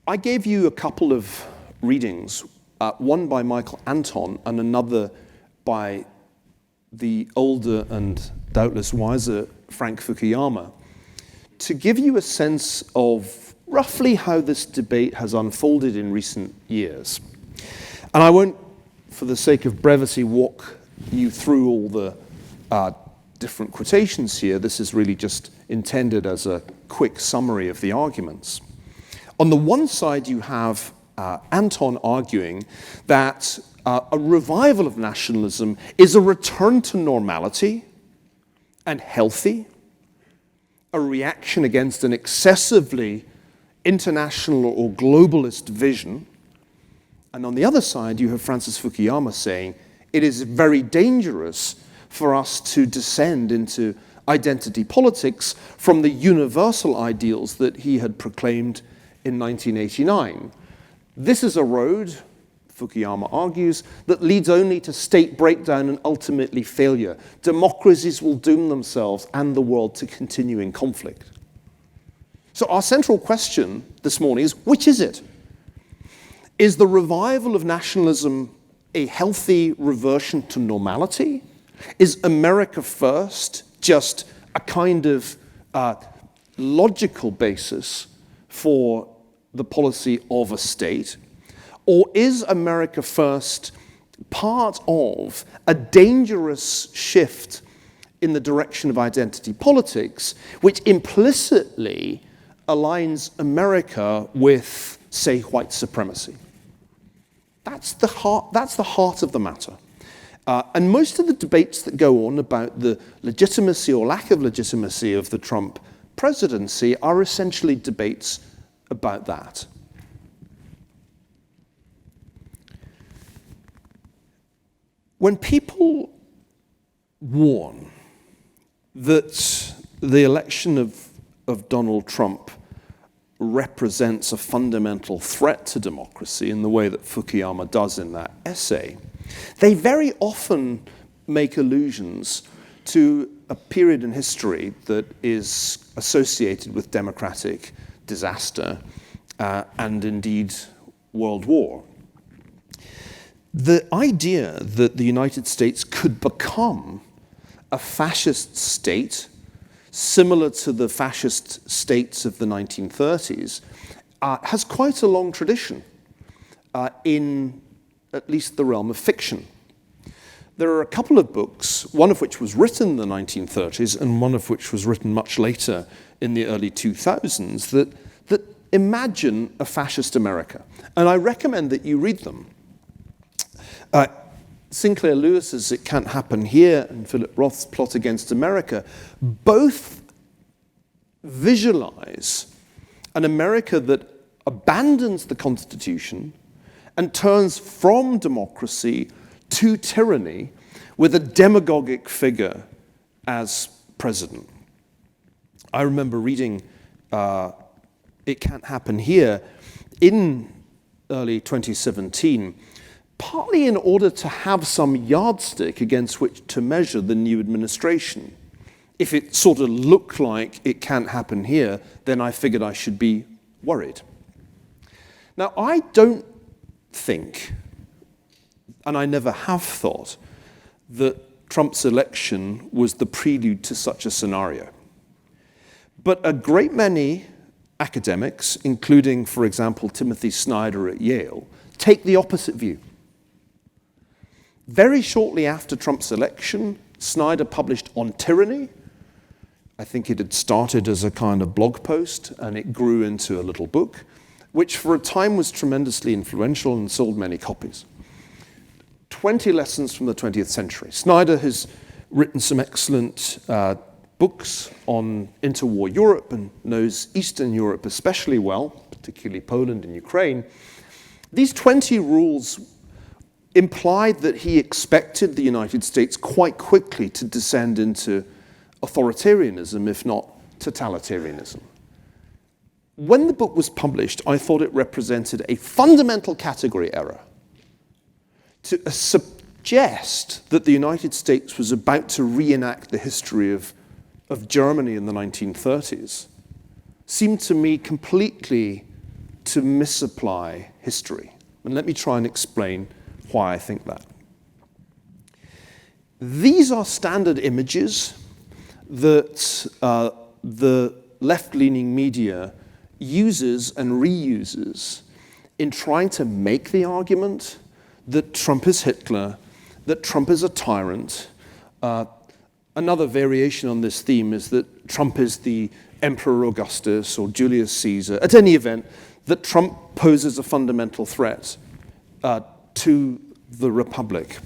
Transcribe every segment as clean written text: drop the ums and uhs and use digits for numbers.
I gave you a couple of readings, one by Michael Anton and another by the older and doubtless wiser Frank Fukuyama, to give you a sense of roughly how this debate has unfolded in recent years. And I won't, for the sake of brevity, walk you through all the different quotations here. This is really just intended as a quick summary of the arguments. On the one side, you have Anton arguing that a revival of nationalism is a return to normality and healthy, a reaction against an excessively international or globalist vision. And on the other side, you have Francis Fukuyama saying it is very dangerous for us to descend into identity politics from the universal ideals that he had proclaimed in 1989. This is a road, Fukuyama argues, that leads only to state breakdown and ultimately failure. Democracies will doom themselves and the world to continuing conflict. So our central question this morning is, which is it? Is the revival of nationalism a healthy reversion to normality? Is America first just a kind of logical basis for the policy of a state? Or is America first part of a dangerous shift in the direction of identity politics, which implicitly aligns America with, say, white supremacy? That's the heart of the matter. And most of the debates that go on about the legitimacy or lack of legitimacy of the Trump presidency are essentially debates about that. When people warn that the election of Donald Trump represents a fundamental threat to democracy in the way that Fukuyama does in that essay, they very often make allusions to a period in history that is associated with democratic disaster and indeed World War. The idea that the United States could become a fascist state similar to the fascist states of the 1930s has quite a long tradition in at least the realm of fiction. There are a couple of books, one of which was written in the 1930s and one of which was written much later in the early 2000s, that imagine a fascist America. And I recommend that you read them. Sinclair Lewis's It Can't Happen Here and Philip Roth's Plot Against America both visualize an America that abandons the Constitution and turns from democracy to tyranny with a demagogic figure as president. I remember reading It Can't Happen Here in early 2017, partly in order to have some yardstick against which to measure the new administration. If it sort of looked like it can't happen here, then I figured I should be worried. Now, I don't think, and I never have thought, that Trump's election was the prelude to such a scenario. But a great many academics, including, for example, Timothy Snyder at Yale, take the opposite view. Very shortly after Trump's election, Snyder published On Tyranny. I think it had started as a kind of blog post, and it grew into a little book, which for a time was tremendously influential and sold many copies. 20 lessons from the 20th century. Snyder has written some excellent books on interwar Europe and knows Eastern Europe especially well, particularly Poland and Ukraine. These 20 rules implied that he expected the United States quite quickly to descend into authoritarianism, if not totalitarianism. When the book was published, I thought it represented a fundamental category error. To suggest that the United States was about to reenact the history of Germany in the 1930s seemed to me completely to misapply history. And let me try and explain why I think that. These are standard images that the left-leaning media uses and reuses in trying to make the argument that Trump is Hitler, that Trump is a tyrant. Another variation on this theme is that Trump is the Emperor Augustus or Julius Caesar. At any event, that Trump poses a fundamental threat to the Republic.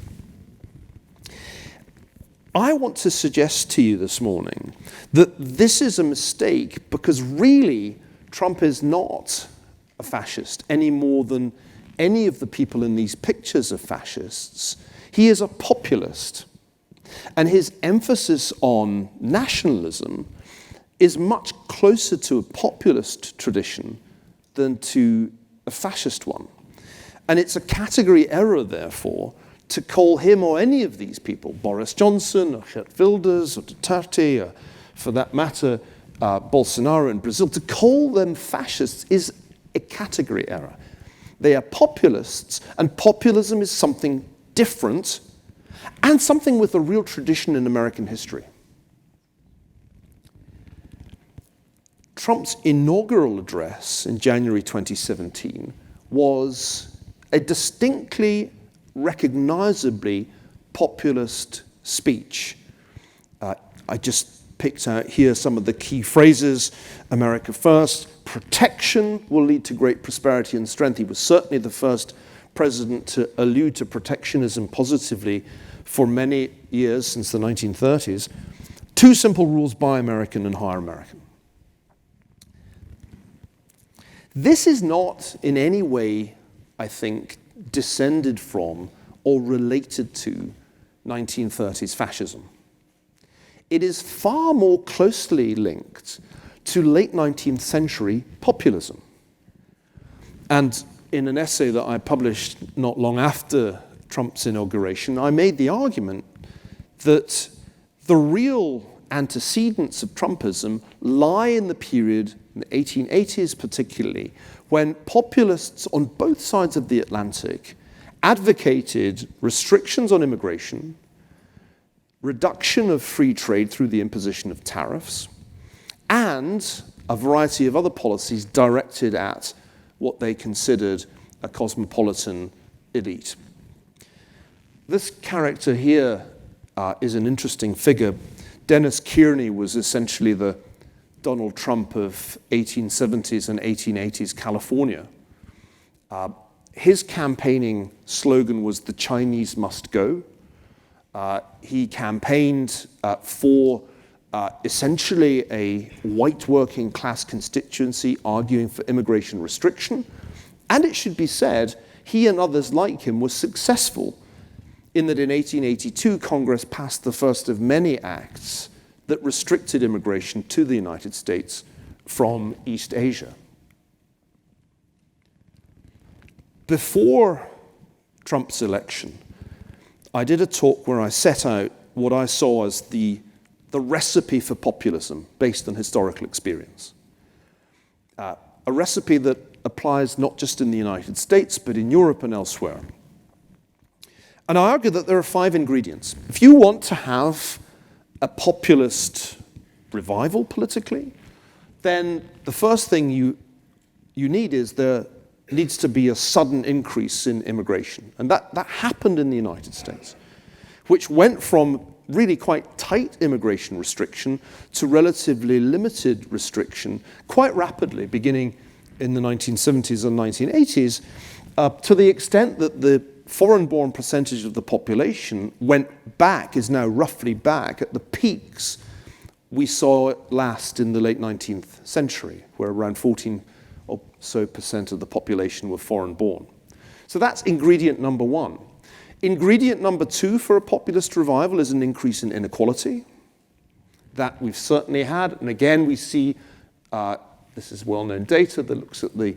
I want to suggest to you this morning that this is a mistake because really Trump is not a fascist any more than any of the people in these pictures are fascists. He is a populist. And his emphasis on nationalism is much closer to a populist tradition than to a fascist one. And it's a category error, therefore, to call him or any of these people, Boris Johnson or Geert Wilders or Duterte, or for that matter, Bolsonaro in Brazil, to call them fascists is a category error. They are populists, and populism is something different and something with a real tradition in American history. Trump's inaugural address in January 2017 was a distinctly, recognizably populist speech. I just picked out here some of the key phrases. America first, protection will lead to great prosperity and strength. He was certainly the first president to allude to protectionism positively for many years since the 1930s. 2 simple rules: buy American and hire American. This is not in any way, I think, descended from or related to 1930s fascism. It is far more closely linked to late 19th century populism. And in an essay that I published not long after Trump's inauguration, I made the argument that the real antecedents of Trumpism lie in the period, in the 1880s particularly, when populists on both sides of the Atlantic advocated restrictions on immigration, reduction of free trade through the imposition of tariffs, and a variety of other policies directed at what they considered a cosmopolitan elite. This character here is an interesting figure. Dennis Kearney was essentially the Donald Trump of 1870s and 1880s California. His campaigning slogan was "The Chinese must go." He campaigned for essentially a white working class constituency arguing for immigration restriction. And it should be said, he and others like him were successful in that in 1882, Congress passed the first of many acts that restricted immigration to the United States from East Asia. Before Trump's election, I did a talk where I set out what I saw as the recipe for populism based on historical experience. A recipe that applies not just in the United States, but in Europe and elsewhere. And I argue that there are 5 ingredients. If you want to have a populist revival politically, then the first thing you need is there needs to be a sudden increase in immigration. And that happened in the United States, which went from really quite tight immigration restriction to relatively limited restriction quite rapidly, beginning in the 1970s and 1980s, to the extent that the foreign-born percentage of the population is now roughly back at the peaks we saw last in the late 19th century, where around 14% or so of the population were foreign-born. So that's ingredient number 1. Ingredient number 2 for a populist revival is an increase in inequality. That we've certainly had, and again we see, this is well-known data that looks at the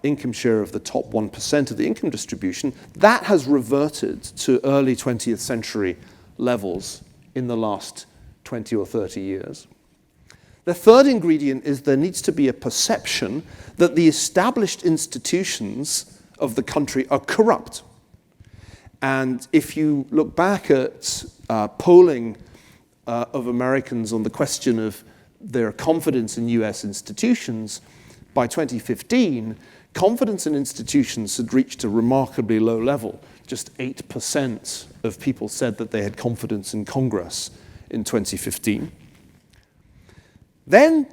income share of the top 1% of the income distribution. That has reverted to early 20th century levels in the last 20 or 30 years. The third ingredient is there needs to be a perception that the established institutions of the country are corrupt. And if you look back at polling of Americans on the question of their confidence in US institutions, by 2015, confidence in institutions had reached a remarkably low level. Just 8% of people said that they had confidence in Congress in 2015. Then,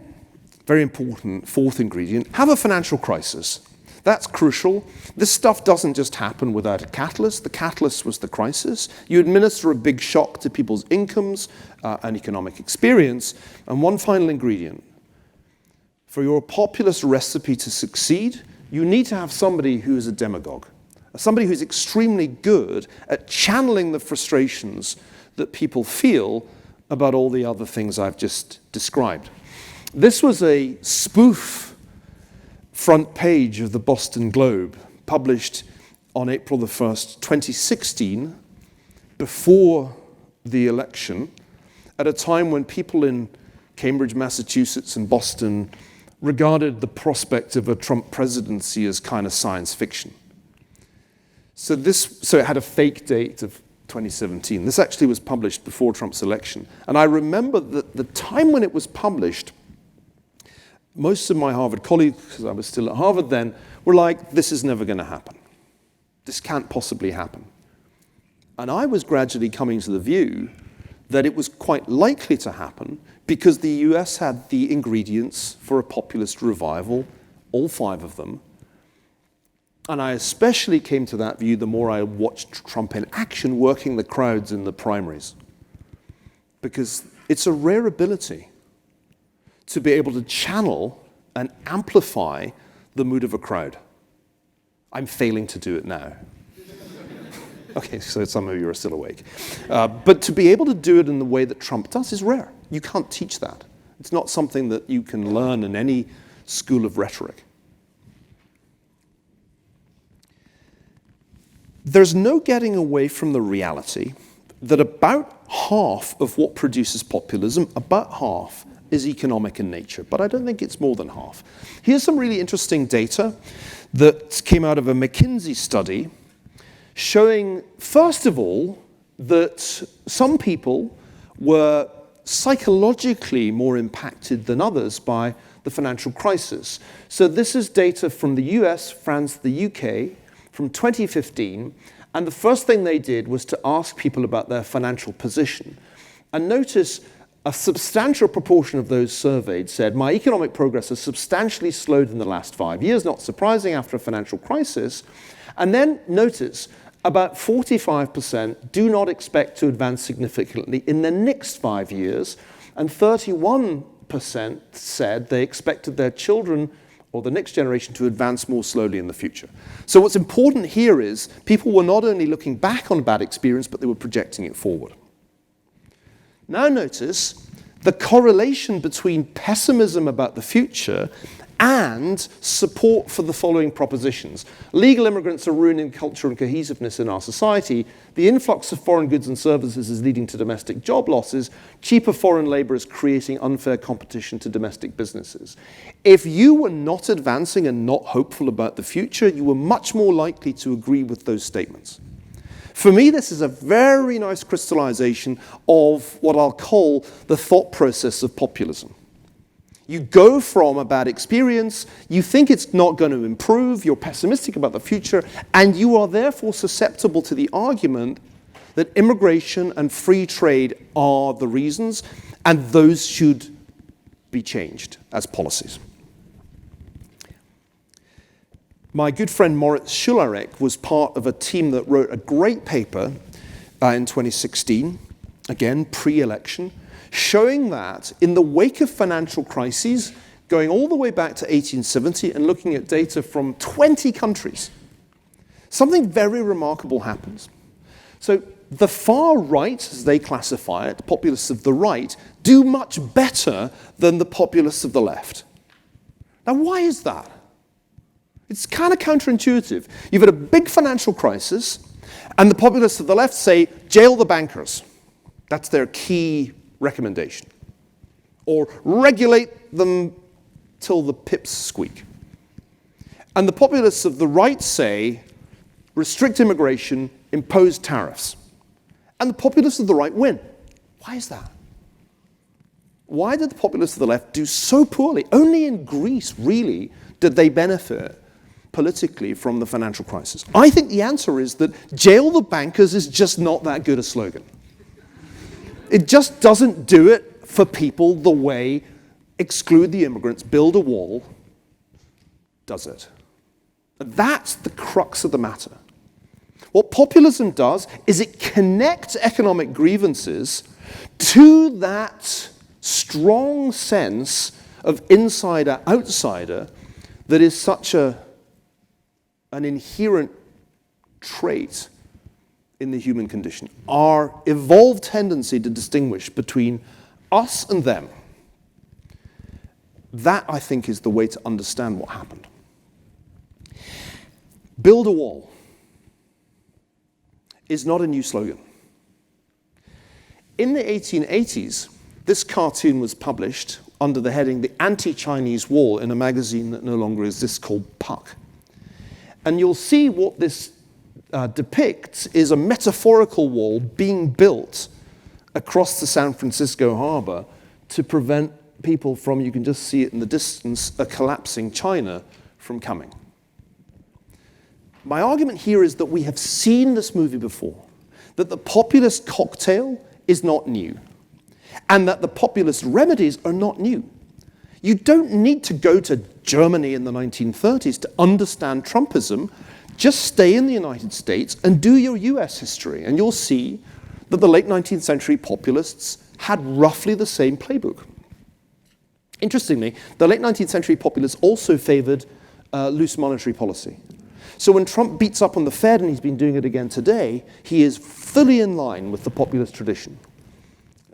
very important, fourth ingredient, have a financial crisis. That's crucial. This stuff doesn't just happen without a catalyst. The catalyst was the crisis. You administer a big shock to people's incomes and economic experience. And one final ingredient. For your populist recipe to succeed, you need to have somebody who is a demagogue. Somebody who's extremely good at channeling the frustrations that people feel about all the other things I've just described. This was a spoof front page of the Boston Globe, published on April the 1st, 2016, before the election, at a time when people in Cambridge, Massachusetts, and Boston regarded the prospect of a Trump presidency as kind of science fiction. So it had a fake date of 2017. This actually was published before Trump's election. And I remember that the time when it was published, most of my Harvard colleagues, because I was still at Harvard then, were like, this is never going to happen. This can't possibly happen. And I was gradually coming to the view that it was quite likely to happen because the US had the ingredients for a populist revival, all 5 of them. And I especially came to that view the more I watched Trump in action working the crowds in the primaries. Because it's a rare ability to be able to channel and amplify the mood of a crowd. I'm failing to do it now. Okay, so some of you are still awake. But to be able to do it in the way that Trump does is rare. You can't teach that. It's not something that you can learn in any school of rhetoric. There's no getting away from the reality that about half of what produces populism, about half, is economic in nature, but I don't think it's more than half. Here's some really interesting data that came out of a McKinsey study showing, first of all, that some people were psychologically more impacted than others by the financial crisis. So this is data from the US, France, the UK, from 2015, and the first thing they did was to ask people about their financial position. And notice a substantial proportion of those surveyed said, my economic progress has substantially slowed in the last 5 years, not surprising after a financial crisis. And then notice, about 45% do not expect to advance significantly in the next 5 years, and 31% said they expected their children or the next generation to advance more slowly in the future. So what's important here is people were not only looking back on a bad experience, but they were projecting it forward. Now notice the correlation between pessimism about the future and support for the following propositions. Legal immigrants are ruining culture and cohesiveness in our society. The influx of foreign goods and services is leading to domestic job losses. Cheaper foreign labor is creating unfair competition to domestic businesses. If you were not advancing and not hopeful about the future, you were much more likely to agree with those statements. For me, this is a very nice crystallization of what I'll call the thought process of populism. You go from a bad experience, you think it's not going to improve, you're pessimistic about the future, and you are therefore susceptible to the argument that immigration and free trade are the reasons, and those should be changed as policies. My good friend Moritz Schularek was part of a team that wrote a great paper in 2016, again, pre-election, showing that in the wake of financial crises, going all the way back to 1870 and looking at data from 20 countries, something very remarkable happens. So the far right, as they classify it, populists of the right, do much better than the populists of the left. Now, why is that? It's kind of counterintuitive. You've had a big financial crisis, and the populists of the left say, jail the bankers. That's their key recommendation. or regulate them till the pips squeak. And the populists of the right say, restrict immigration, impose tariffs. And the populists of the right win. Why is that? Why did the populists of the left do so poorly? Only in Greece, really, did they benefit politically from the financial crisis. I think the answer is that jail the bankers is just not that good a slogan. It just doesn't do it for people the way exclude the immigrants, build a wall does it. That's the crux of the matter. What populism does is it connects economic grievances to that strong sense of insider-outsider that is such an inherent trait in the human condition. Our evolved tendency to distinguish between us and them. That, I think, is the way to understand what happened. Build a wall is not a new slogan. In the 1880s, this cartoon was published under the heading The Anti-Chinese Wall in a magazine that no longer exists called Puck. And you'll see what this depicts is a metaphorical wall being built across the San Francisco harbor to prevent people from, you can just see it in the distance, a collapsing China from coming. My argument here is that we have seen this movie before, that the populist cocktail is not new, and that the populist remedies are not new. You don't need to go to Germany in the 1930s to understand Trumpism. Just stay in the United States and do your US history, and you'll see that the late 19th century populists had roughly the same playbook. Interestingly, the late 19th century populists also favored loose monetary policy. So when Trump beats up on the Fed, and he's been doing it again today, he is fully in line with the populist tradition,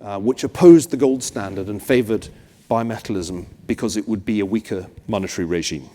which opposed the gold standard and favored bimetallism because it would be a weaker monetary regime.